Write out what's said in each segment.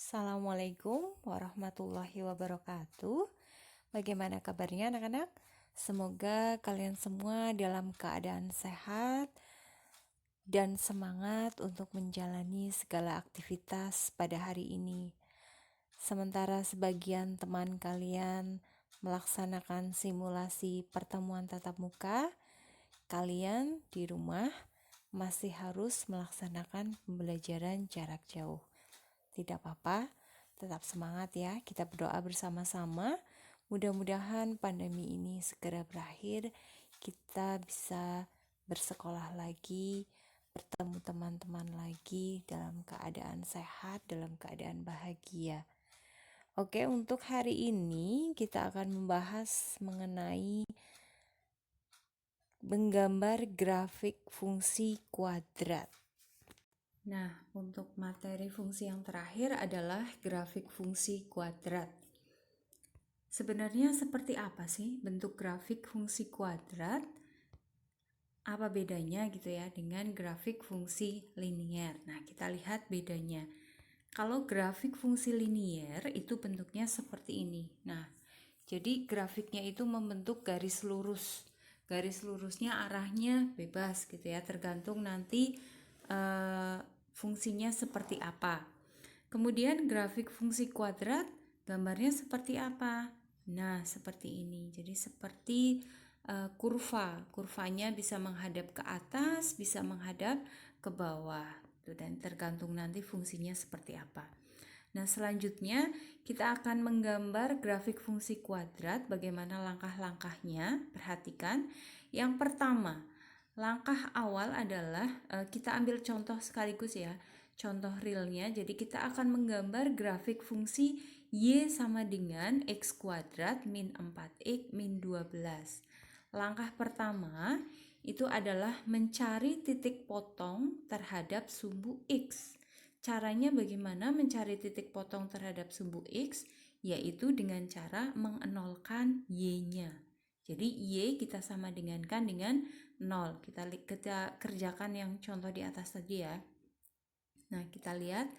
Assalamualaikum warahmatullahi wabarakatuh. Bagaimana kabarnya anak-anak? Semoga kalian semua dalam keadaan sehat dan semangat untuk menjalani segala aktivitas pada hari ini. Sementara sebagian teman kalian melaksanakan simulasi pertemuan tatap muka, kalian di rumah masih harus melaksanakan pembelajaran jarak jauh. Tidak apa-apa, tetap semangat ya. Kita berdoa bersama-sama. Mudah-mudahan pandemi ini segera berakhir. Kita bisa bersekolah lagi, bertemu teman-teman lagi dalam keadaan sehat, dalam keadaan bahagia. Oke, untuk hari ini kita akan membahas mengenai menggambar grafik fungsi kuadrat. Nah, untuk materi fungsi yang terakhir adalah grafik fungsi kuadrat. Sebenarnya seperti apa sih bentuk grafik fungsi kuadrat? Apa bedanya gitu ya dengan grafik fungsi linier? Nah, kita lihat bedanya. Kalau grafik fungsi linier itu bentuknya seperti ini. Nah, jadi grafiknya itu membentuk garis lurus. Garis lurusnya arahnya bebas gitu ya, tergantung nanti fungsinya seperti apa. Kemudian grafik fungsi kuadrat gambarnya seperti apa? Nah, seperti ini. Jadi seperti kurvanya bisa menghadap ke atas, bisa menghadap ke bawah. Dan tergantung nanti fungsinya seperti apa. Nah, selanjutnya kita akan menggambar grafik fungsi kuadrat. Bagaimana langkah-langkahnya? Perhatikan. Yang pertama, langkah awal adalah kita ambil contoh sekaligus ya, contoh realnya. Jadi kita akan menggambar grafik fungsi Y sama dengan X kuadrat min 4X min 12. Langkah pertama itu adalah mencari titik potong terhadap sumbu X. Caranya bagaimana mencari titik potong terhadap sumbu X? Yaitu dengan cara mengenolkan Y-nya. Jadi Y kita sama dengankan dengan 0. Kita kerjakan yang contoh di atas tadi ya. Nah, kita lihat.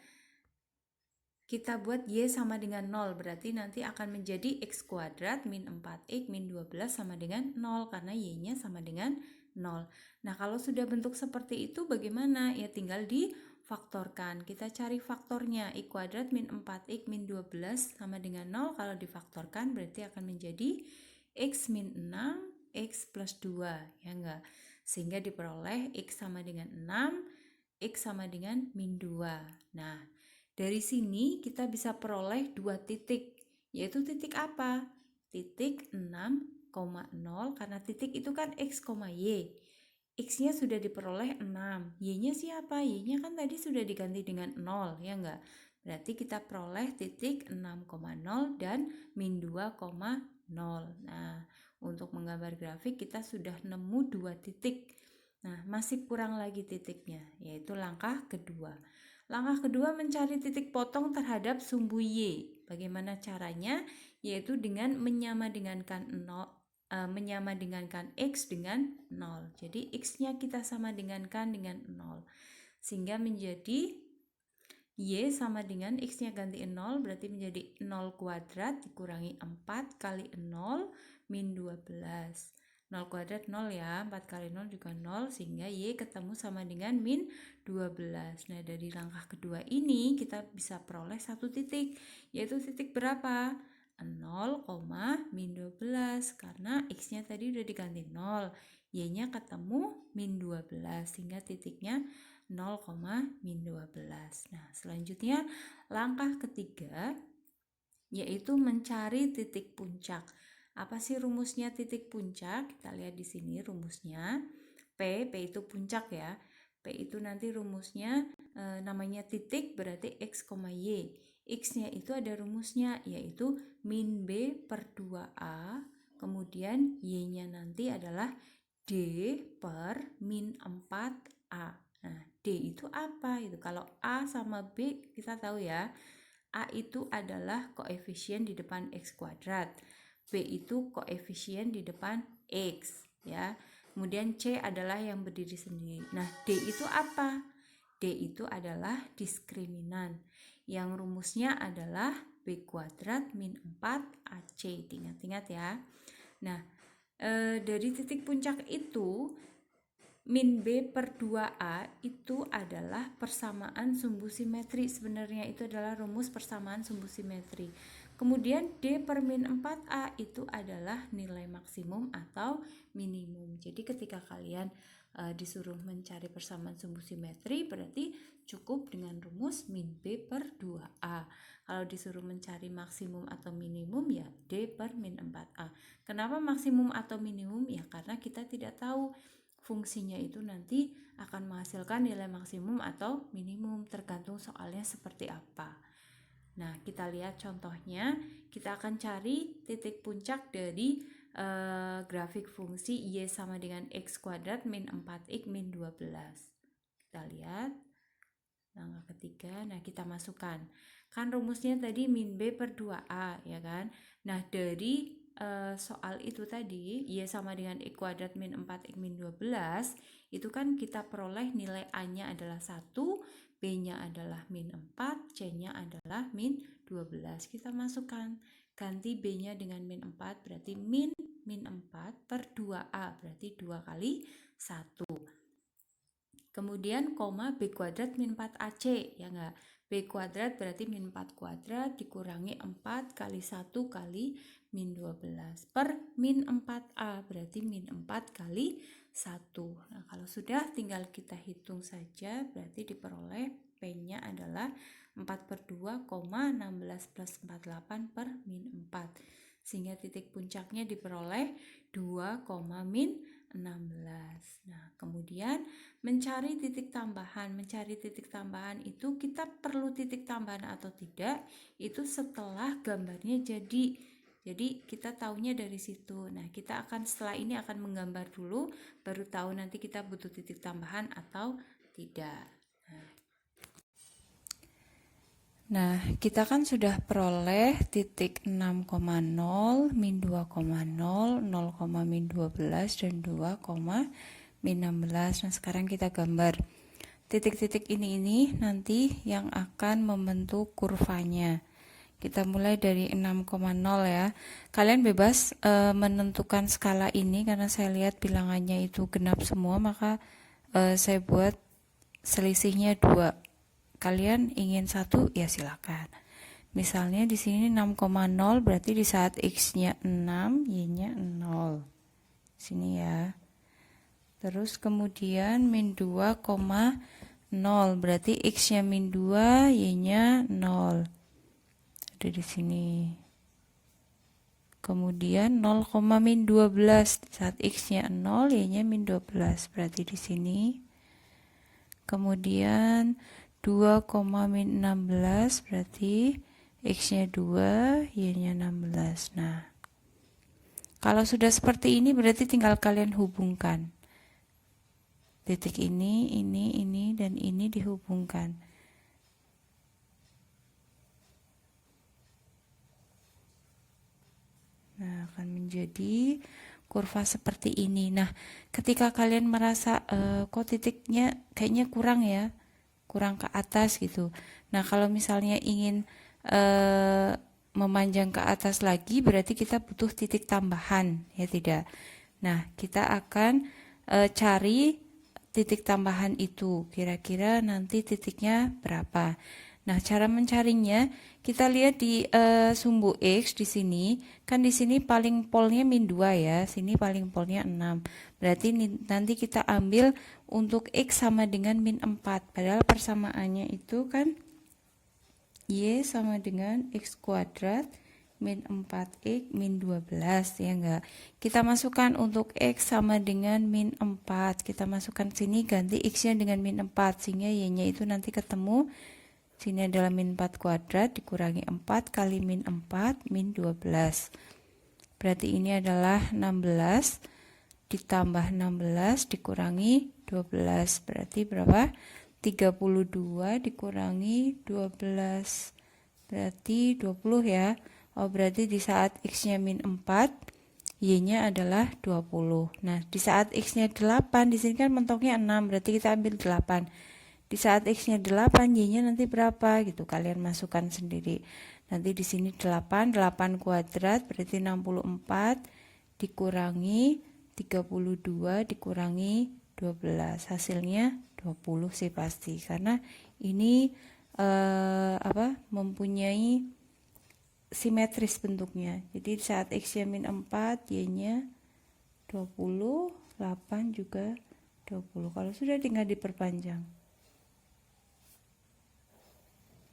Kita buat Y sama dengan 0. Berarti nanti akan menjadi X kuadrat min 4X min 12 sama dengan 0. Karena Y-nya sama dengan 0. Nah, kalau sudah bentuk seperti itu bagaimana? Ya tinggal difaktorkan. Kita cari faktornya. X kuadrat min 4X min 12 sama dengan 0. Kalau difaktorkan berarti akan menjadi X min 6 X plus 2, ya enggak? Sehingga diperoleh X sama dengan 6, X sama dengan min 2. Nah, dari sini kita bisa peroleh dua titik, yaitu titik apa? Titik 6,0, karena titik itu kan X, Y. X-nya sudah diperoleh 6, Y-nya siapa? Y-nya kan tadi sudah diganti dengan 0, ya enggak? Berarti kita peroleh titik 6,0 dan min 2,0. Nah, untuk menggambar grafik kita sudah nemu dua titik. Nah, masih kurang lagi titiknya, yaitu langkah kedua. Langkah kedua mencari titik potong terhadap sumbu Y. Bagaimana caranya? Yaitu dengan menyamadengankan X dengan 0. Jadi X-nya kita sama dengankan dengan 0. Sehingga menjadi Y sama dengan X-nya ganti 0, berarti menjadi 0 kuadrat dikurangi 4 kali 0 min 12. 0 kuadrat 0 ya, 4 kali 0 juga 0, sehingga Y ketemu sama dengan min 12. Nah, dari langkah kedua ini kita bisa peroleh satu titik, yaitu titik berapa? 0, min 12, karena X-nya tadi udah diganti 0, Y-nya ketemu min 12, sehingga titiknya 0, min 12. Nah, selanjutnya langkah ketiga yaitu mencari titik puncak. Apa sih rumusnya titik puncak? Kita lihat di sini rumusnya. P itu puncak ya. P itu nanti rumusnya namanya titik berarti X, Y. X-nya itu ada rumusnya yaitu min B per 2A. Kemudian Y-nya nanti adalah D per min 4A. Nah, D itu apa? Itu kalau A sama B kita tahu ya. A itu adalah koefisien di depan X kuadrat. B itu koefisien di depan X, ya. Kemudian C adalah yang berdiri sendiri. Nah, D itu apa? D itu adalah diskriminan. Yang rumusnya adalah B kuadrat min 4 AC. Diingat-ingat ya. Nah, dari titik puncak itu, min B per 2A itu adalah persamaan sumbu simetri. Sebenarnya itu adalah rumus persamaan sumbu simetri. Kemudian D per min 4A itu adalah nilai maksimum atau minimum. Jadi ketika kalian disuruh mencari persamaan sumbu simetri, berarti cukup dengan rumus min B per 2A. Kalau disuruh mencari maksimum atau minimum, ya D per min 4A. Kenapa maksimum atau minimum? Ya karena kita tidak tahu fungsinya itu nanti akan menghasilkan nilai maksimum atau minimum, tergantung soalnya seperti apa. Nah, kita lihat contohnya. Kita akan cari titik puncak dari grafik fungsi Y sama dengan X kuadrat min 4X min 12. Kita lihat langkah ketiga. Nah, kita masukkan. Kan rumusnya tadi min B per 2A, ya kan? Nah, dari soal itu tadi, Y sama dengan X kuadrat min 4X min 12, itu kan kita peroleh nilai A-nya adalah 1, B-nya adalah min 4, C-nya adalah min 12. Kita masukkan, ganti B-nya dengan min 4, berarti min 4 per 2A, berarti 2 kali 1. Kemudian koma B kuadrat min 4AC, ya enggak? B kuadrat berarti min 4 kuadrat dikurangi 4 kali 1 kali min 12 per min 4A, berarti min 4 kali 1. Nah, kalau sudah tinggal kita hitung saja, berarti diperoleh P-nya adalah 4 per 2, 16 plus 48 per min 4. Sehingga titik puncaknya diperoleh 2, min 16. Nah, kemudian mencari titik tambahan. Mencari titik tambahan itu kita perlu titik tambahan atau tidak, itu setelah gambarnya jadi. Jadi kita tahunya dari situ. Nah, kita akan setelah ini akan menggambar dulu, baru tahu nanti kita butuh titik tambahan atau tidak. Nah, kita kan sudah peroleh titik 6,0, min 2,0, 0, min 12, dan 2, min 16. Nah, sekarang kita gambar. Titik-titik ini nanti yang akan membentuk kurvanya. Kita mulai dari 6,0 ya. Kalian bebas menentukan skala ini, karena saya lihat bilangannya itu genap semua, maka saya buat selisihnya 2. Kalian ingin 1 ya silakan. Misalnya di sini 6,0 berarti di saat X-nya 6, Y-nya 0. Sini ya. Terus kemudian min 2,0 berarti X-nya min 2, Y-nya 0. Ada di sini. Kemudian 0, min 12 saat X-nya 0, Y-nya min 12 berarti di sini. Kemudian 2, min 16 berarti X-nya 2, Y-nya 16. Nah, kalau sudah seperti ini berarti tinggal kalian hubungkan. Titik ini, dan ini dihubungkan. Nah, akan menjadi kurva seperti ini. Nah, ketika kalian merasa kok titiknya kayaknya kurang ya, kurang ke atas gitu. Nah, kalau misalnya ingin memanjang ke atas lagi, berarti kita butuh titik tambahan, ya tidak? Nah, kita akan cari titik tambahan itu. Kira-kira nanti titiknya berapa? Nah, cara mencarinya kita lihat di sumbu X di sini, kan di sini paling polnya min 2 ya, sini paling polnya 6. Berarti nanti kita ambil untuk X sama dengan min 4, padahal persamaannya itu kan Y sama dengan X kuadrat min 4X min 12, ya enggak? Kita masukkan untuk X sama dengan min 4, kita masukkan sini, ganti X-nya dengan min 4, sehingga Y-nya itu nanti ketemu. Sini adalah min 4 kuadrat dikurangi 4 kali min 4, min 12. Berarti ini adalah 16 ditambah 16 dikurangi 12. Berarti berapa? 32 dikurangi 12. Berarti 20 ya. Oh, berarti di saat X-nya min 4, Y-nya adalah 20. Nah, di saat X-nya 8, di sini kan mentoknya 6, berarti kita ambil 8. Di saat X-nya 8, Y-nya nanti berapa gitu. Kalian masukkan sendiri. Nanti di sini 8 kuadrat berarti 64 dikurangi 32 dikurangi 12. Hasilnya 20 sih pasti. Karena ini mempunyai simetris bentuknya. Jadi saat X-nya min 4, Y-nya 20, 8 juga 20. Kalau sudah tinggal diperpanjang.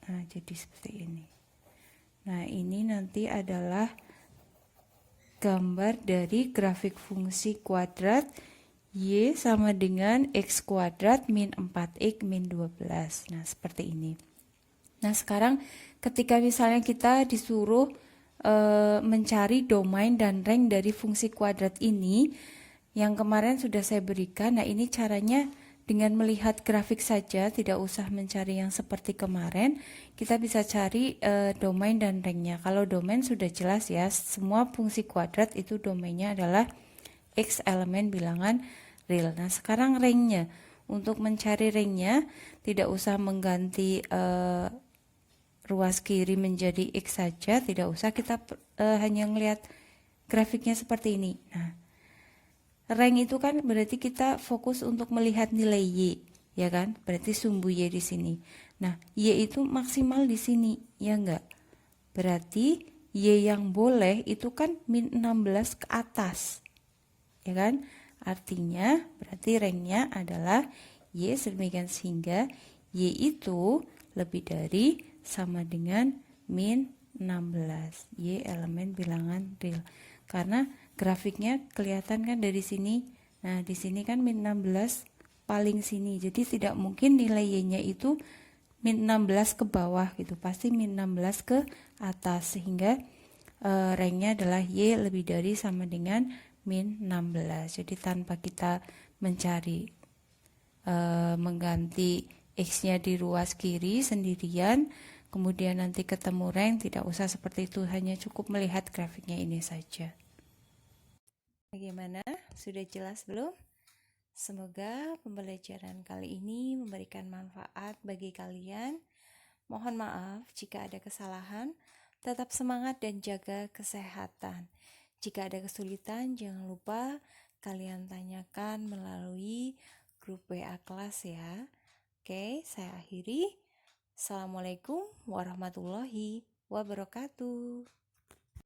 Nah, jadi seperti ini. Nah, ini nanti adalah gambar dari grafik fungsi kuadrat Y sama dengan X kuadrat min 4X min 12. Nah, seperti ini. Nah, sekarang ketika misalnya kita disuruh mencari domain dan rank dari fungsi kuadrat ini, yang kemarin sudah saya berikan. Nah, ini caranya dengan melihat grafik saja, tidak usah mencari yang seperti kemarin. Kita bisa cari domain dan ranknya. Kalau domain sudah jelas ya, semua fungsi kuadrat itu domainnya adalah X elemen bilangan real. Nah, sekarang ranknya. Untuk mencari ranknya, tidak usah mengganti ruas kiri menjadi X saja, tidak usah, kita hanya melihat grafiknya seperti ini. Nah, rank itu kan berarti kita fokus untuk melihat nilai Y, ya kan? Berarti sumbu Y di sini. Nah, Y itu maksimal di sini, ya enggak? Berarti Y yang boleh itu kan min 16 ke atas, ya kan? Artinya berarti ranknya adalah Y sedemikian sehingga Y itu lebih dari sama dengan min 16. Y elemen bilangan real. Karena grafiknya kelihatan kan dari sini. Nah, di sini kan min 16 paling sini. Jadi tidak mungkin nilai Y-nya itu min 16 ke bawah gitu. Pasti min 16 ke atas sehingga ranknya adalah Y lebih dari sama dengan min 16. Jadi tanpa kita mencari mengganti X-nya di ruas kiri sendirian, kemudian nanti ketemu rank, tidak usah seperti itu, hanya cukup melihat grafiknya ini saja. Bagaimana? Sudah jelas belum? Semoga pembelajaran kali ini memberikan manfaat bagi kalian. Mohon maaf jika ada kesalahan. Tetap semangat dan jaga kesehatan. Jika ada kesulitan, jangan lupa kalian tanyakan melalui grup WA kelas ya. Oke, saya akhiri. Assalamualaikum warahmatullahi wabarakatuh.